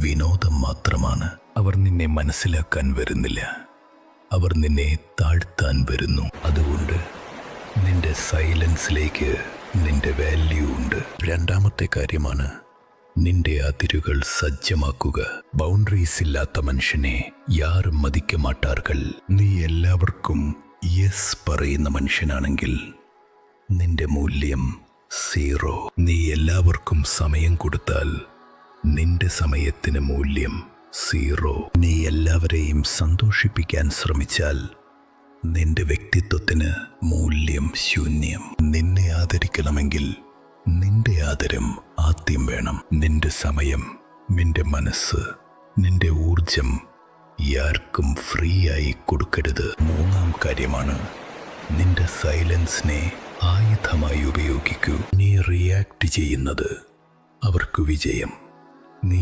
വിനോദം മാത്രമാണ്. അവർ നിന്നെ മനസ്സിലാക്കാൻ വരുന്നില്ല, അവർ നിന്നെ താഴ്ത്താൻ വരുന്നു. അതുകൊണ്ട് നിന്റെ സൈലൻസിലേക്ക് നിന്റെ വാല്യൂ ഉണ്ട്. രണ്ടാമത്തെ കാര്യമാണ് നിന്റെ അതിരുകൾ സജ്ജമാക്കുക. ബൗണ്ടറീസ് ഇല്ലാത്ത മനുഷ്യനെ യാരും മതിക്ക മാട്ടാർകൾ. നീ എല്ലാവർക്കും യെസ് പറയുന്ന മനുഷ്യനാണെങ്കിൽ നിന്റെ മൂല്യം 0. നീ എല്ലാവർക്കും സമയം കൊടുത്താൽ നിന്റെ സമയത്തിന് മൂല്യം 0. നീ എല്ലാവരെയും സന്തോഷിപ്പിക്കാൻ ശ്രമിച്ചാൽ നിന്റെ വ്യക്തിത്വത്തിന് മൂല്യം 0. നിന്നെ ആദരിക്കണമെങ്കിൽ നിന്റെ ആദരം ആദ്യം വേണം. നിന്റെ സമയം, നിന്റെ മനസ്സ്, നിന്റെ ഊർജം ആർക്കും ഫ്രീ ആയി കൊടുക്കരുത്. മൂന്നാം കാര്യമാണ് നിന്റെ സൈലൻസിനെ ആയുധമായി ഉപയോഗിക്കൂ. നീ റിയാക്ട് ചെയ്യുന്നത് അവർക്ക് വിജയം. നീ